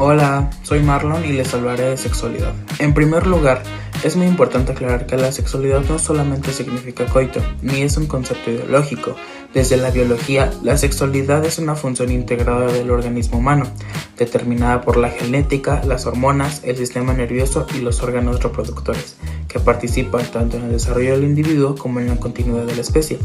Hola, soy Marlon y les hablaré de sexualidad. En primer lugar, es muy importante aclarar que la sexualidad no solamente significa coito, ni es un concepto ideológico. Desde la biología, la sexualidad es una función integrada del organismo humano, determinada por la genética, las hormonas, el sistema nervioso y los órganos reproductores, que participan tanto en el desarrollo del individuo como en la continuidad de la especie.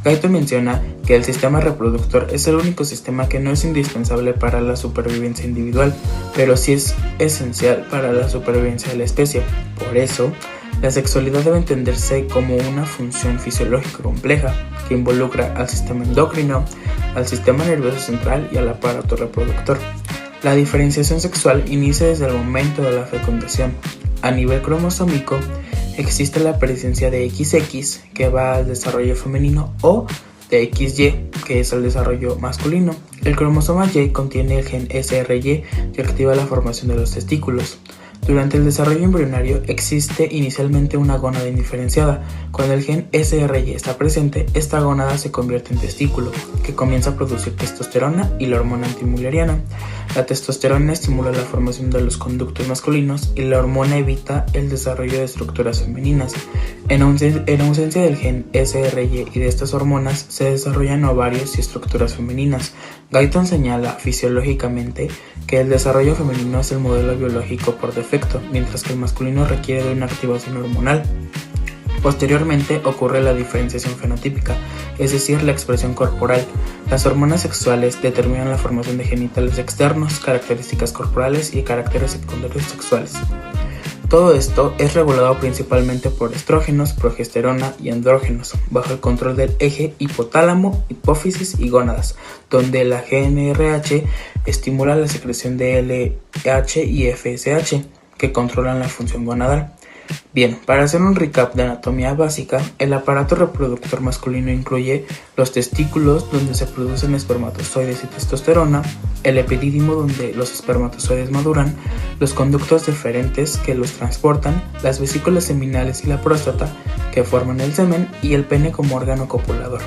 Guyton menciona que el sistema reproductor es el único sistema que no es indispensable para la supervivencia individual, pero sí es esencial para la supervivencia de la especie. Por eso, la sexualidad debe entenderse como una función fisiológica compleja que involucra al sistema endocrino, al sistema nervioso central y al aparato reproductor. La diferenciación sexual inicia desde el momento de la fecundación. A nivel cromosómico, existe la presencia de XX, que va al desarrollo femenino, o de XY, que es al desarrollo masculino. El cromosoma Y contiene el gen SRY que activa la formación de los testículos. Durante el desarrollo embrionario existe inicialmente una gónada indiferenciada. Cuando el gen SRY está presente, esta gónada se convierte en testículo, que comienza a producir testosterona y la hormona antimulleriana. La testosterona estimula la formación de los conductos masculinos y la hormona evita el desarrollo de estructuras femeninas. En ausencia del gen SRY y de estas hormonas, se desarrollan ovarios y estructuras femeninas. Guyton señala fisiológicamente que el desarrollo femenino es el modelo biológico por defecto, mientras que el masculino requiere de una activación hormonal. Posteriormente ocurre la diferenciación fenotípica, es decir, la expresión corporal. Las hormonas sexuales determinan la formación de genitales externos, características corporales y caracteres secundarios sexuales. Todo esto es regulado principalmente por estrógenos, progesterona y andrógenos, bajo el control del eje hipotálamo, hipófisis y gónadas, donde la GnRH estimula la secreción de LH y FSH, que controlan la función gonadal. Bien, para hacer un recap de anatomía básica, el aparato reproductor masculino incluye los testículos, donde se producen espermatozoides y testosterona, el epidídimo, donde los espermatozoides maduran, los conductos deferentes que los transportan, las vesículas seminales y la próstata, que forman el semen, y el pene como órgano copulador.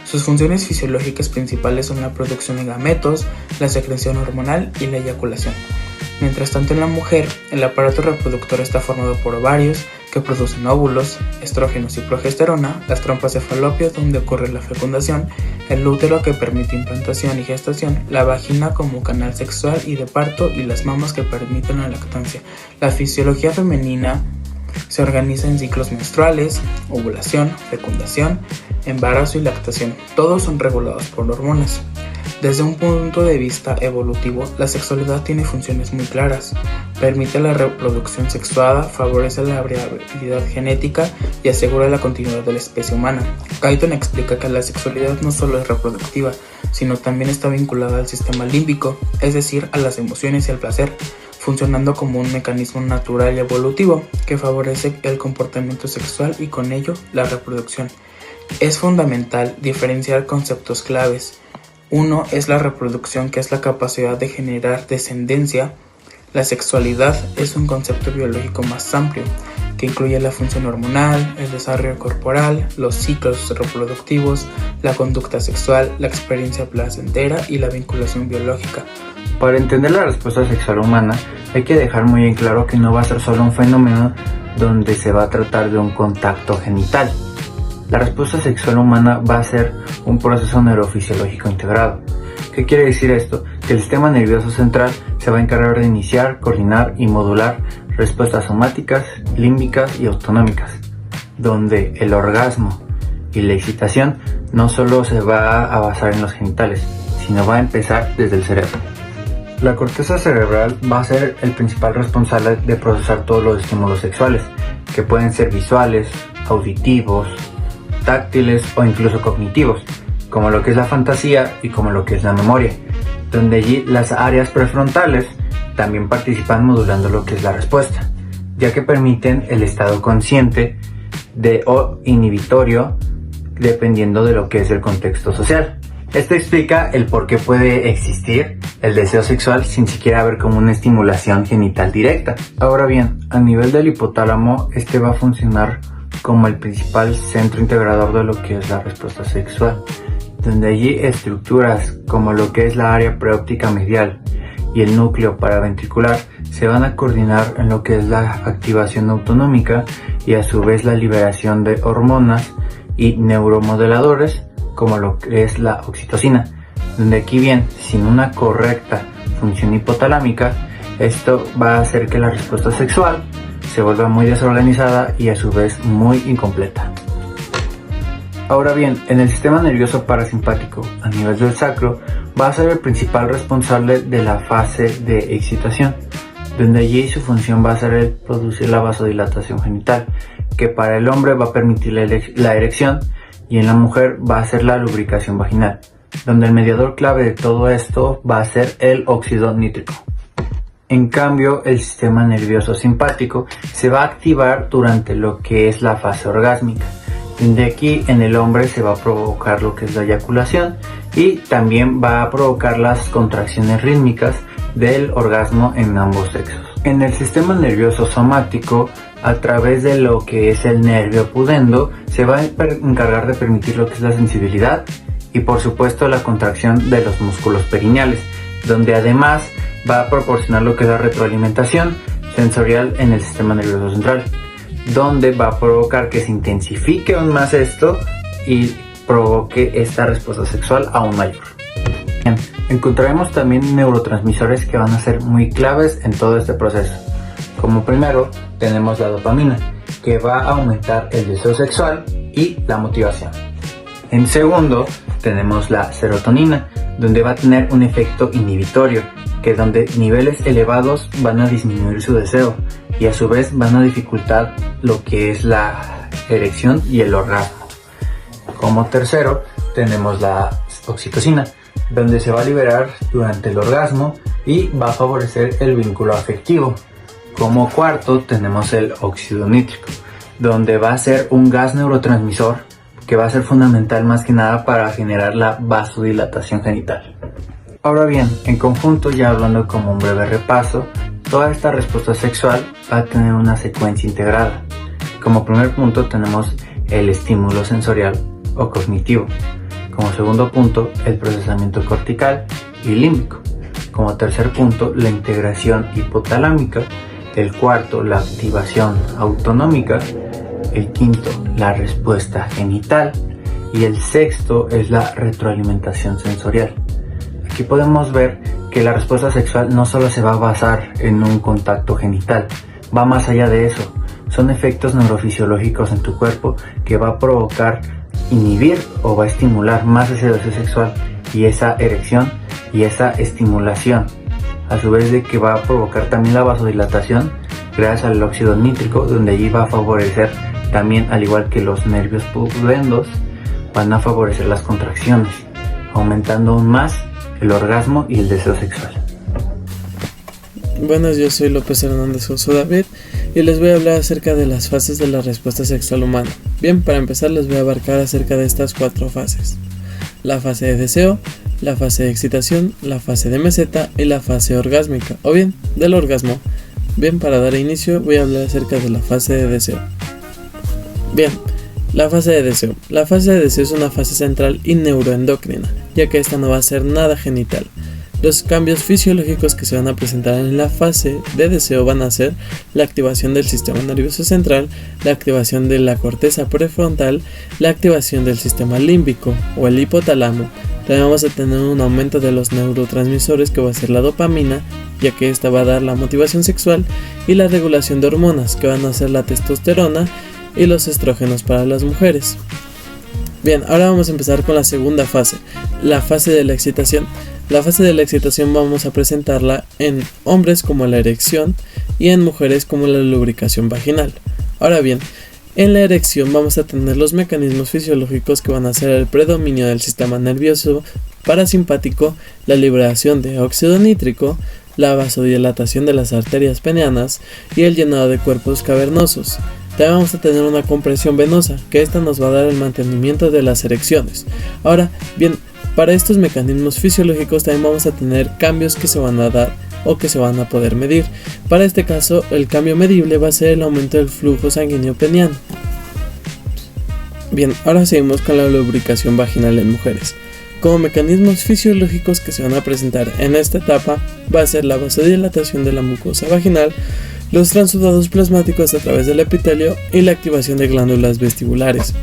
Sus funciones fisiológicas principales son la producción de gametos, la secreción hormonal y la eyaculación. Mientras tanto, en la mujer, el aparato reproductor está formado por ovarios, que producen óvulos, estrógenos y progesterona, las trompas de falopio, donde ocurre la fecundación, el útero, que permite implantación y gestación, la vagina como canal sexual y de parto, y las mamas, que permiten la lactancia. La fisiología femenina se organiza en ciclos menstruales, ovulación, fecundación, embarazo y lactación. Todos son regulados por hormonas. Desde un punto de vista evolutivo, la sexualidad tiene funciones muy claras. Permite la reproducción sexuada, favorece la variabilidad genética y asegura la continuidad de la especie humana. Guyton explica que la sexualidad no solo es reproductiva, sino también está vinculada al sistema límbico, es decir, a las emociones y al placer, funcionando como un mecanismo natural y evolutivo que favorece el comportamiento sexual y con ello la reproducción. Es fundamental diferenciar conceptos claves. Uno es la reproducción, que es la capacidad de generar descendencia. La sexualidad es un concepto biológico más amplio, que incluye la función hormonal, el desarrollo corporal, los ciclos reproductivos, la conducta sexual, la experiencia placentera y la vinculación biológica. Para entender la respuesta sexual humana, hay que dejar muy en claro que no va a ser solo un fenómeno donde se va a tratar de un contacto genital. La respuesta sexual humana va a ser un proceso neurofisiológico integrado. ¿Qué quiere decir esto? Que el sistema nervioso central se va a encargar de iniciar, coordinar y modular respuestas somáticas, límbicas y autonómicas, donde el orgasmo y la excitación no solo se va a basar en los genitales, sino va a empezar desde el cerebro. La corteza cerebral va a ser el principal responsable de procesar todos los estímulos sexuales, que pueden ser visuales, auditivos, táctiles o incluso cognitivos, como lo que es la fantasía y como lo que es la memoria, donde allí las áreas prefrontales también participan modulando lo que es la respuesta, ya que permiten el estado consciente o inhibitorio dependiendo de lo que es el contexto social. Esto explica el por qué puede existir el deseo sexual sin siquiera haber como una estimulación genital directa. Ahora bien, a nivel del hipotálamo, este va a funcionar como el principal centro integrador de lo que es la respuesta sexual, donde allí estructuras como lo que es la área preóptica medial y el núcleo paraventricular se van a coordinar en lo que es la activación autonómica y a su vez la liberación de hormonas y neuromoduladores como lo que es la oxitocina, donde aquí bien, sin una correcta función hipotalámica, esto va a hacer que la respuesta sexual se vuelva muy desorganizada y a su vez muy incompleta. Ahora bien, en el sistema nervioso parasimpático a nivel del sacro va a ser el principal responsable de la fase de excitación, donde allí su función va a ser el producir la vasodilatación genital, que para el hombre va a permitir la erección y en la mujer va a ser la lubricación vaginal, donde el mediador clave de todo esto va a ser el óxido nítrico. En cambio, el sistema nervioso simpático se va a activar durante lo que es la fase orgásmica. De aquí en el hombre se va a provocar lo que es la eyaculación y también va a provocar las contracciones rítmicas del orgasmo en ambos sexos. En el sistema nervioso somático, a través de lo que es el nervio pudendo, se va a encargar de permitir lo que es la sensibilidad y por supuesto la contracción de los músculos perineales, donde además va a proporcionar lo que es la retroalimentación sensorial en el sistema nervioso central, donde va a provocar que se intensifique aún más esto y provoque esta respuesta sexual aún mayor. Bien, encontraremos también neurotransmisores que van a ser muy claves en todo este proceso. Como primero tenemos la dopamina, que va a aumentar el deseo sexual y la motivación. En segundo tenemos la serotonina, donde va a tener un efecto inhibitorio, que donde niveles elevados van a disminuir su deseo y a su vez van a dificultar lo que es la erección y el orgasmo. Como tercero tenemos la oxitocina, donde se va a liberar durante el orgasmo y va a favorecer el vínculo afectivo. Como cuarto tenemos el óxido nítrico, donde va a ser un gas neurotransmisor que va a ser fundamental más que nada para generar la vasodilatación genital. Ahora bien, en conjunto, ya hablando como un breve repaso, toda esta respuesta sexual va a tener una secuencia integrada. Como primer punto tenemos el estímulo sensorial o cognitivo. Como segundo punto, el procesamiento cortical y límbico. Como tercer punto, la integración hipotalámica. El cuarto, la activación autonómica. El quinto, la respuesta genital. Y el sexto es la retroalimentación sensorial. Aquí podemos ver que la respuesta sexual no solo se va a basar en un contacto genital, va más allá de eso. Son efectos neurofisiológicos en tu cuerpo que va a provocar, inhibir o va a estimular más ese deseo sexual y esa erección y esa estimulación. A su vez de que va a provocar también la vasodilatación gracias al óxido nítrico, donde allí va a favorecer también, al igual que los nervios pudendos, van a favorecer las contracciones, aumentando aún más el orgasmo y el deseo sexual. Buenas, yo soy López Hernández Josué David y les voy a hablar acerca de las fases de la respuesta sexual humana. Bien, para empezar les voy a abarcar acerca de estas 4 fases: la fase de deseo, la fase de excitación, la fase de meseta y la fase orgásmica, o bien, del orgasmo. Bien, para dar inicio voy a hablar acerca de la fase de deseo. Bien, la fase de deseo. La fase de deseo es una fase central y neuroendocrina, ya que esta no va a ser nada genital. Los cambios fisiológicos que se van a presentar en la fase de deseo van a ser la activación del sistema nervioso central, la activación de la corteza prefrontal, la activación del sistema límbico o el hipotálamo. También vamos a tener un aumento de los neurotransmisores que va a ser la dopamina, ya que esta va a dar la motivación sexual, y la regulación de hormonas que van a ser la testosterona y los estrógenos para las mujeres. Bien, ahora vamos a empezar con la segunda fase, la fase de la excitación. La fase de la excitación vamos a presentarla en hombres como la erección y en mujeres como la lubricación vaginal. Ahora bien, en la erección vamos a tener los mecanismos fisiológicos que van a ser el predominio del sistema nervioso parasimpático, la liberación de óxido nítrico, la vasodilatación de las arterias peneanas y el llenado de cuerpos cavernosos. También vamos a tener una compresión venosa, que esta nos va a dar el mantenimiento de las erecciones. Ahora bien, para estos mecanismos fisiológicos también vamos a tener cambios que se van a dar o que se van a poder medir. Para este caso, el cambio medible va a ser el aumento del flujo sanguíneo peniano. Bien, ahora seguimos con la lubricación vaginal en mujeres. Como mecanismos fisiológicos que se van a presentar en esta etapa va a ser la vasodilatación de la mucosa vaginal, los transudados plasmáticos a través del epitelio y la activación de glándulas vestibulares.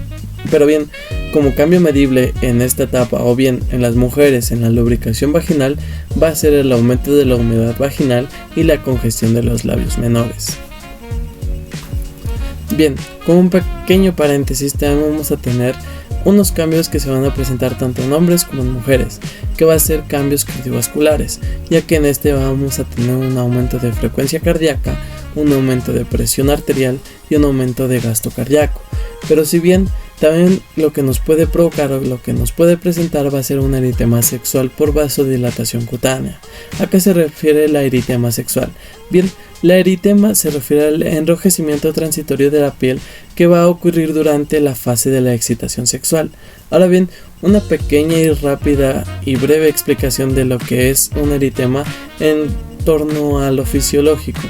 Pero bien, como cambio medible en esta etapa o bien en las mujeres en la lubricación vaginal va a ser el aumento de la humedad vaginal y la congestión de los labios menores. Bien, como un pequeño paréntesis también vamos a tener unos cambios que se van a presentar tanto en hombres como en mujeres, que va a ser cambios cardiovasculares, ya que en este vamos a tener un aumento de frecuencia cardíaca, un aumento de presión arterial y un aumento de gasto cardíaco. Pero si bien también lo que nos puede provocar o lo que nos puede presentar va a ser un eritema sexual por vasodilatación cutánea. ¿A qué se refiere la eritema sexual? Bien, la eritema se refiere al enrojecimiento transitorio de la piel que va a ocurrir durante la fase de la excitación sexual. Ahora bien, una pequeña y rápida y breve explicación de lo que es un eritema en torno a lo fisiológico,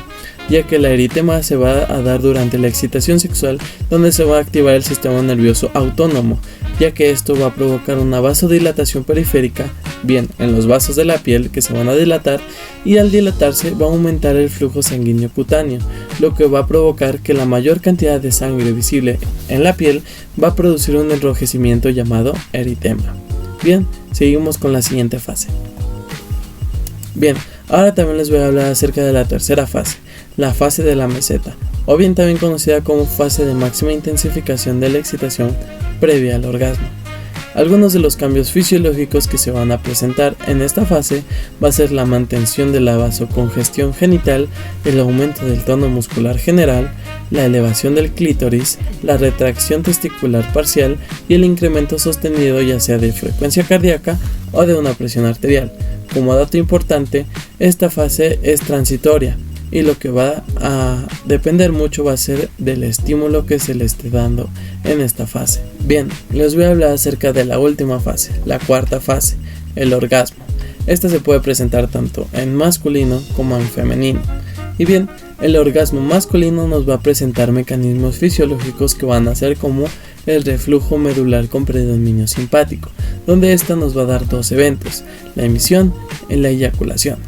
ya que la eritema se va a dar durante la excitación sexual, donde se va a activar el sistema nervioso autónomo, ya que esto va a provocar una vasodilatación periférica, bien en los vasos de la piel que se van a dilatar, y al dilatarse va a aumentar el flujo sanguíneo cutáneo, lo que va a provocar que la mayor cantidad de sangre visible en la piel va a producir un enrojecimiento llamado eritema. Bien, seguimos con la siguiente fase. Bien, ahora también les voy a hablar acerca de la tercera fase, la fase de la meseta, o bien también conocida como fase de máxima intensificación de la excitación previa al orgasmo. Algunos de los cambios fisiológicos que se van a presentar en esta fase va a ser la mantención de la vasocongestión genital, el aumento del tono muscular general, la elevación del clítoris, la retracción testicular parcial y el incremento sostenido ya sea de frecuencia cardíaca o de una presión arterial. Como dato importante, esta fase es transitoria y lo que va a depender mucho va a ser del estímulo que se le esté dando en esta fase. Bien, les voy a hablar acerca de la última fase, la cuarta fase, el orgasmo. Esta se puede presentar tanto en masculino como en femenino. Y bien, el orgasmo masculino nos va a presentar mecanismos fisiológicos que van a ser como el reflujo medular con predominio simpático, donde esta nos va a dar dos eventos, la emisión y la eyaculación.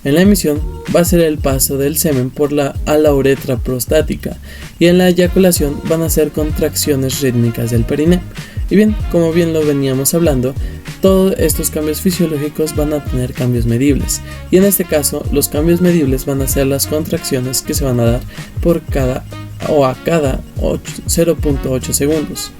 En la emisión va a ser el paso del semen a la uretra prostática y en la eyaculación van a ser contracciones rítmicas del perineo. Y bien, como bien lo veníamos hablando, todos estos cambios fisiológicos van a tener cambios medibles y en este caso los cambios medibles van a ser las contracciones que se van a dar por cada 0.8 segundos.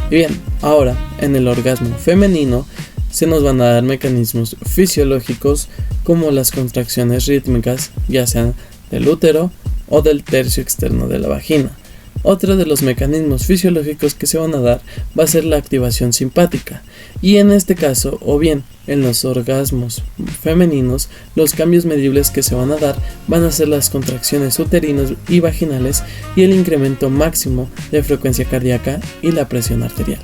Y bien, ahora en el orgasmo femenino se nos van a dar mecanismos fisiológicos como las contracciones rítmicas, ya sean del útero o del tercio externo de la vagina. Otro de los mecanismos fisiológicos que se van a dar va a ser la activación simpática, y en este caso, o bien en los orgasmos femeninos, los cambios medibles que se van a dar van a ser las contracciones uterinas y vaginales y el incremento máximo de frecuencia cardíaca y la presión arterial.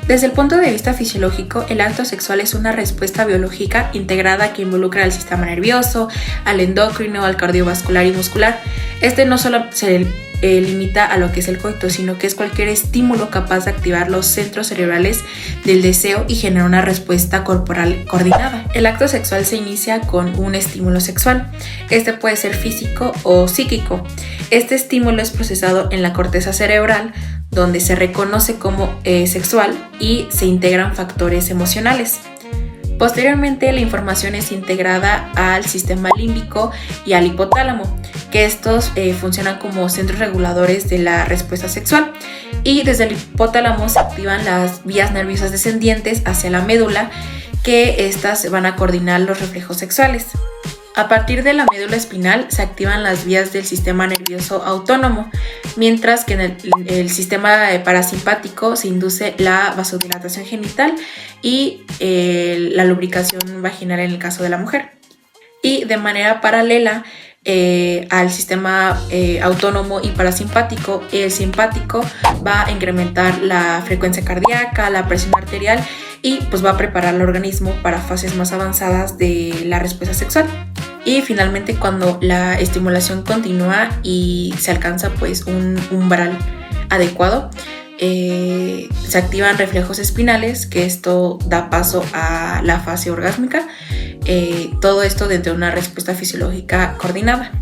Desde el punto de vista fisiológico, el acto sexual es una respuesta biológica integrada que involucra al sistema nervioso, al endocrino, al cardiovascular y muscular. Este no solo se limita a lo que es el coito, sino que es cualquier estímulo capaz de activar los centros cerebrales del deseo y generar una respuesta corporal coordinada. El acto sexual se inicia con un estímulo sexual. Este puede ser físico o psíquico. Este estímulo es procesado en la corteza cerebral, donde se reconoce como sexual y se integran factores emocionales. Posteriormente, la información es integrada al sistema límbico y al hipotálamo, que estos funcionan como centros reguladores de la respuesta sexual, y desde el hipotálamo se activan las vías nerviosas descendientes hacia la médula, que estas van a coordinar los reflejos sexuales. A partir de la médula espinal se activan las vías del sistema nervioso autónomo, mientras que en el sistema parasimpático se induce la vasodilatación genital y la lubricación vaginal en el caso de la mujer. Y de manera paralela al sistema autónomo y parasimpático, el simpático va a incrementar la frecuencia cardíaca, la presión arterial y pues va a preparar al organismo para fases más avanzadas de la respuesta sexual. Y finalmente, cuando la estimulación continúa y se alcanza pues un umbral adecuado, se activan reflejos espinales, que esto da paso a la fase orgásmica. Todo esto dentro de una respuesta fisiológica coordinada.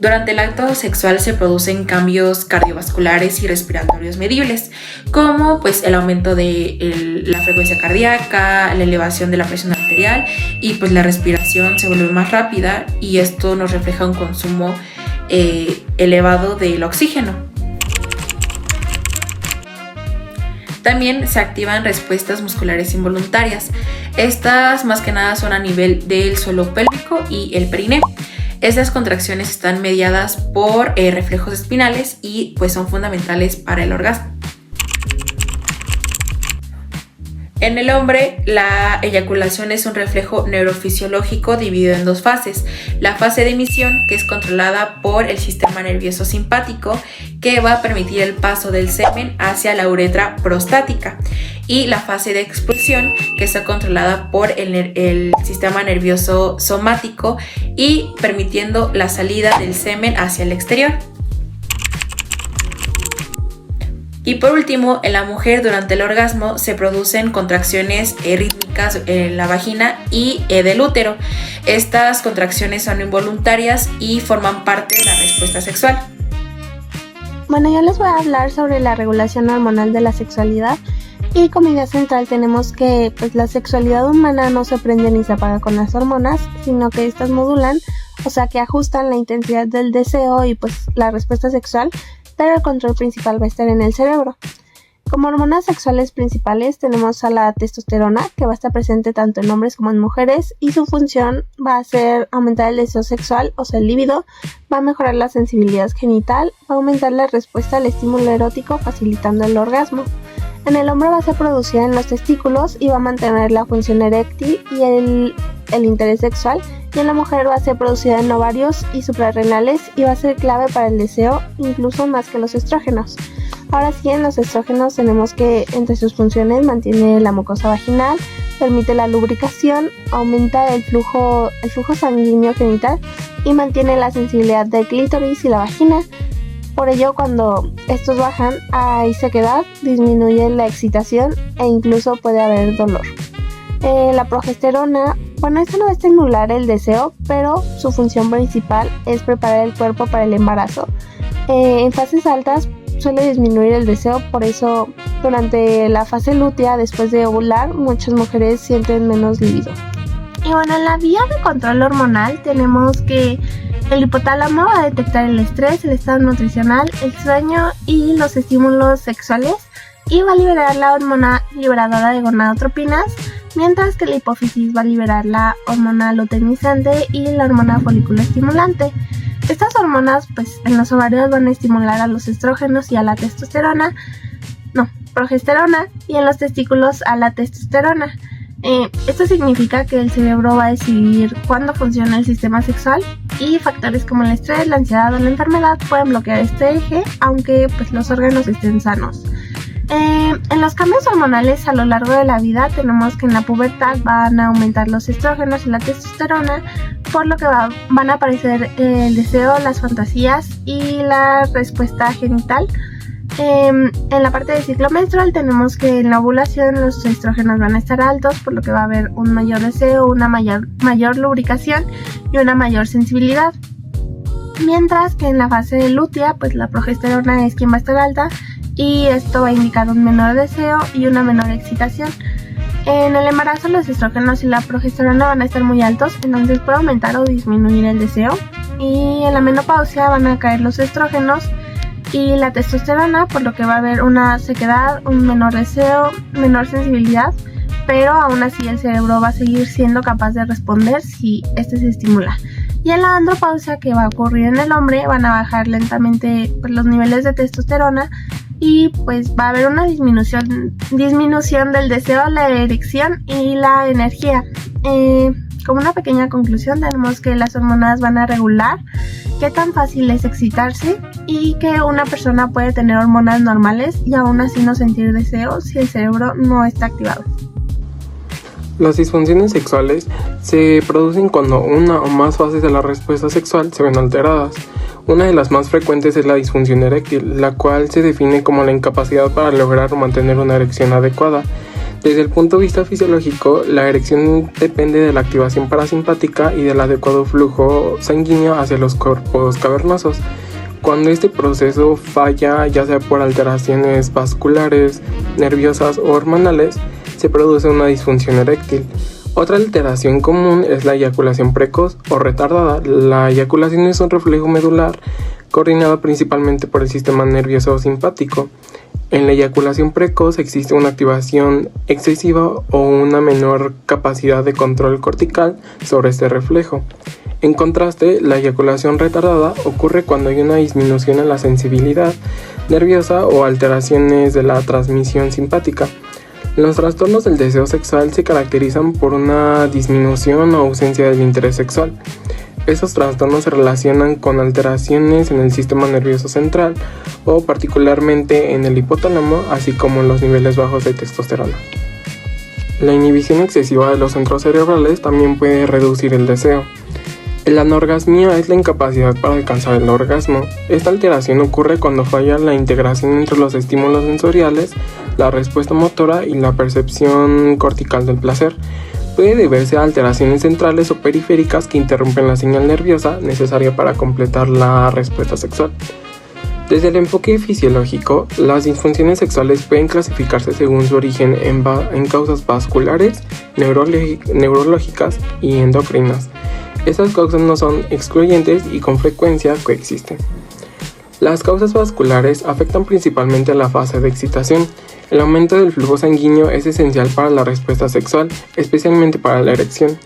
Durante el acto sexual se producen cambios cardiovasculares y respiratorios medibles, como pues el aumento de la frecuencia cardíaca, la elevación de la presión arterial y pues la respiración se vuelve más rápida, y esto nos refleja un consumo elevado del oxígeno. También se activan respuestas musculares involuntarias. Estas más que nada son a nivel del suelo pélvico y el perineo. Estas contracciones están mediadas por reflejos espinales y pues son fundamentales para el orgasmo. En el hombre, la eyaculación es un reflejo neurofisiológico dividido en dos fases. La fase de emisión, que es controlada por el sistema nervioso simpático, que va a permitir el paso del semen hacia la uretra prostática. Y la fase de expulsión, que está controlada por el sistema nervioso somático y permitiendo la salida del semen hacia el exterior. Y por último, en la mujer durante el orgasmo se producen contracciones rítmicas en la vagina y del útero. Estas contracciones son involuntarias y forman parte de la respuesta sexual. Bueno, yo les voy a hablar sobre la regulación hormonal de la sexualidad. Y como idea central tenemos que pues, la sexualidad humana no se prende ni se apaga con las hormonas, sino que estas modulan, o sea que ajustan la intensidad del deseo y pues la respuesta sexual, pero el control principal va a estar en el cerebro. Como hormonas sexuales principales tenemos a la testosterona, que va a estar presente tanto en hombres como en mujeres, y su función va a ser aumentar el deseo sexual, o sea el líbido, va a mejorar la sensibilidad genital, va a aumentar la respuesta al estímulo erótico, facilitando el orgasmo. En el hombre va a ser producida en los testículos y va a mantener la función eréctil y el interés sexual, y en la mujer va a ser producida en ovarios y suprarrenales y va a ser clave para el deseo, incluso más que los estrógenos. Ahora sí, en los estrógenos tenemos que entre sus funciones mantiene la mucosa vaginal, permite la lubricación, aumenta el flujo sanguíneo genital y mantiene la sensibilidad del clítoris y la vagina. Por ello, cuando estos bajan, hay sequedad, disminuye la excitación e incluso puede haber dolor. La progesterona, bueno, esta no va a estimular el deseo, pero su función principal es preparar el cuerpo para el embarazo. En fases altas suele disminuir el deseo, por eso durante la fase lútea, después de ovular, muchas mujeres sienten menos libido. Y bueno, en la vía de control hormonal tenemos que el hipotálamo va a detectar el estrés, el estado nutricional, el sueño y los estímulos sexuales, y va a liberar la hormona liberadora de gonadotropinas, mientras que la hipófisis va a liberar la hormona luteinizante y la hormona folículo estimulante. Estas hormonas pues en los ovarios van a estimular a los estrógenos y a la progesterona, y en los testículos a la testosterona. Esto significa que el cerebro va a decidir cuándo funciona el sistema sexual, y factores como el estrés, la ansiedad o la enfermedad pueden bloquear este eje, aunque pues los órganos estén sanos. En los cambios hormonales a lo largo de la vida tenemos que en la pubertad van a aumentar los estrógenos y la testosterona, por lo que van a aparecer el deseo, las fantasías y la respuesta genital. En la parte del ciclo menstrual tenemos que en la ovulación los estrógenos van a estar altos, por lo que va a haber un mayor deseo, una mayor lubricación y una mayor sensibilidad. Mientras que en la fase lútea pues la progesterona es quien va a estar alta, y esto va a indicar un menor deseo y una menor excitación. En el embarazo los estrógenos y la progesterona van a estar muy altos, entonces puede aumentar o disminuir el deseo. Y en la menopausia van a caer los estrógenos y la testosterona, por lo que va a haber una sequedad, un menor deseo, menor sensibilidad, pero aún así el cerebro va a seguir siendo capaz de responder si este se estimula. Y en la andropausia, que va a ocurrir en el hombre, van a bajar lentamente pues, los niveles de testosterona, y pues va a haber una disminución del deseo, la erección y la energía. Como una pequeña conclusión tenemos que las hormonas van a regular qué tan fácil es excitarse, y que una persona puede tener hormonas normales y aún así no sentir deseo si el cerebro no está activado. Las disfunciones sexuales se producen cuando una o más fases de la respuesta sexual se ven alteradas. Una de las más frecuentes es la disfunción eréctil, la cual se define como la incapacidad para lograr o mantener una erección adecuada. Desde el punto de vista fisiológico, la erección depende de la activación parasimpática y del adecuado flujo sanguíneo hacia los cuerpos cavernosos. Cuando este proceso falla, ya sea por alteraciones vasculares, nerviosas o hormonales, se produce una disfunción eréctil. Otra alteración común es la eyaculación precoz o retardada. La eyaculación es un reflejo medular coordinado principalmente por el sistema nervioso simpático. En la eyaculación precoz existe una activación excesiva o una menor capacidad de control cortical sobre este reflejo. En contraste, la eyaculación retardada ocurre cuando hay una disminución en la sensibilidad nerviosa o alteraciones de la transmisión simpática. Los trastornos del deseo sexual se caracterizan por una disminución o ausencia del interés sexual. Estos trastornos se relacionan con alteraciones en el sistema nervioso central o particularmente en el hipotálamo, así como en los niveles bajos de testosterona. La inhibición excesiva de los centros cerebrales también puede reducir el deseo. La anorgasmia es la incapacidad para alcanzar el orgasmo. Esta alteración ocurre cuando falla la integración entre los estímulos sensoriales, la respuesta motora y la percepción cortical del placer. Puede deberse a alteraciones centrales o periféricas que interrumpen la señal nerviosa necesaria para completar la respuesta sexual. Desde el enfoque fisiológico, las disfunciones sexuales pueden clasificarse según su origen en causas vasculares, neurológicas y endocrinas. Estas causas no son excluyentes y con frecuencia coexisten. Las causas vasculares afectan principalmente a la fase de excitación. El aumento del flujo sanguíneo es esencial para la respuesta sexual, especialmente para la erección.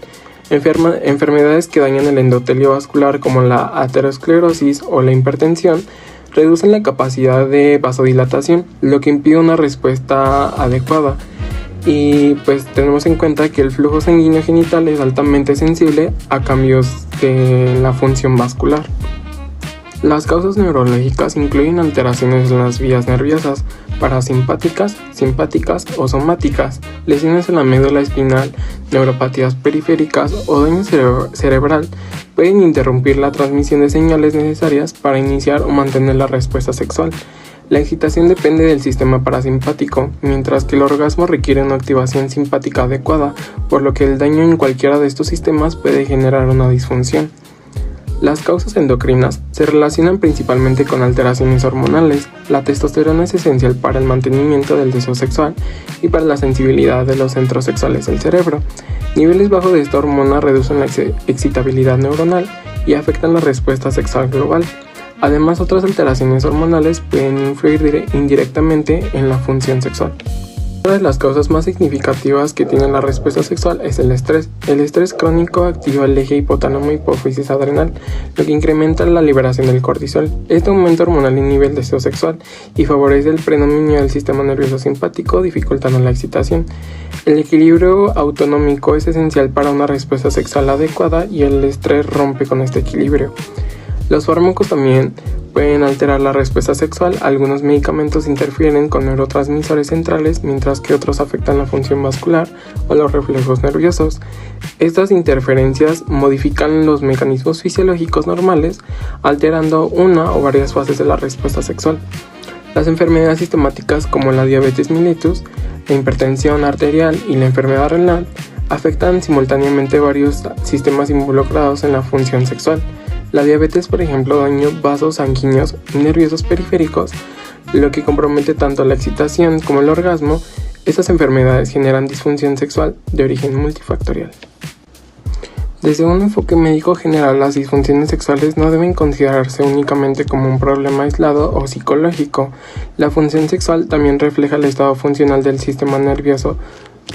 Enfermedades que dañan el endotelio vascular como la aterosclerosis o la hipertensión reducen la capacidad de vasodilatación, lo que impide una respuesta adecuada. Y pues tenemos en cuenta que el flujo sanguíneo genital es altamente sensible a cambios de la función vascular. Las causas neurológicas incluyen alteraciones en las vías nerviosas, parasimpáticas, simpáticas o somáticas, lesiones en la médula espinal, neuropatías periféricas o daño cerebral pueden interrumpir la transmisión de señales necesarias para iniciar o mantener la respuesta sexual. La excitación depende del sistema parasimpático, mientras que el orgasmo requiere una activación simpática adecuada, por lo que el daño en cualquiera de estos sistemas puede generar una disfunción. Las causas endocrinas se relacionan principalmente con alteraciones hormonales. La testosterona es esencial para el mantenimiento del deseo sexual y para la sensibilidad de los centros sexuales del cerebro. Niveles bajos de esta hormona reducen la excitabilidad neuronal y afectan la respuesta sexual global. Además, otras alteraciones hormonales pueden influir indirectamente en la función sexual. Una de las causas más significativas que tiene la respuesta sexual es el estrés. El estrés crónico activa el eje hipotálamo-hipófisis adrenal, lo que incrementa la liberación del cortisol. Este aumenta hormonal inhibe el deseo sexual y favorece el predominio del sistema nervioso simpático, dificultando la excitación. El equilibrio autonómico es esencial para una respuesta sexual adecuada y el estrés rompe con este equilibrio. Los fármacos también pueden alterar la respuesta sexual. Algunos medicamentos interfieren con neurotransmisores centrales, mientras que otros afectan la función vascular o los reflejos nerviosos. Estas interferencias modifican los mecanismos fisiológicos normales, alterando una o varias fases de la respuesta sexual. Las enfermedades sistemáticas como la diabetes mellitus, la hipertensión arterial y la enfermedad renal afectan simultáneamente varios sistemas involucrados en la función sexual. La diabetes, por ejemplo, daña vasos sanguíneos y nerviosos periféricos, lo que compromete tanto la excitación como el orgasmo. Estas enfermedades generan disfunción sexual de origen multifactorial. Desde un enfoque médico general, las disfunciones sexuales no deben considerarse únicamente como un problema aislado o psicológico. La función sexual también refleja el estado funcional del sistema nervioso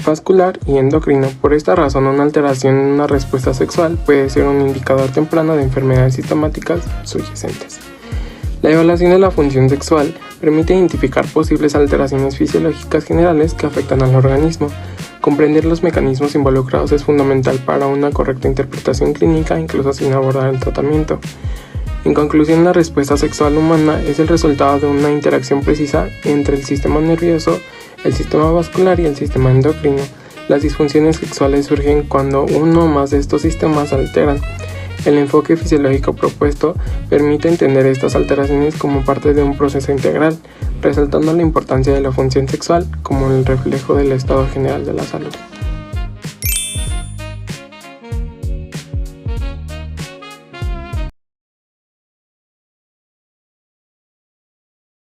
vascular y endocrino. Por esta razón, una alteración en una respuesta sexual puede ser un indicador temprano de enfermedades sistemáticas subyacentes. La evaluación de la función sexual permite identificar posibles alteraciones fisiológicas generales que afectan al organismo. Comprender los mecanismos involucrados es fundamental para una correcta interpretación clínica, incluso sin abordar el tratamiento. En conclusión, la respuesta sexual humana es el resultado de una interacción precisa entre el sistema nervioso, el sistema vascular y el sistema endocrino. Las disfunciones sexuales surgen cuando uno o más de estos sistemas se alteran. El enfoque fisiológico propuesto permite entender estas alteraciones como parte de un proceso integral, resaltando la importancia de la función sexual como el reflejo del estado general de la salud.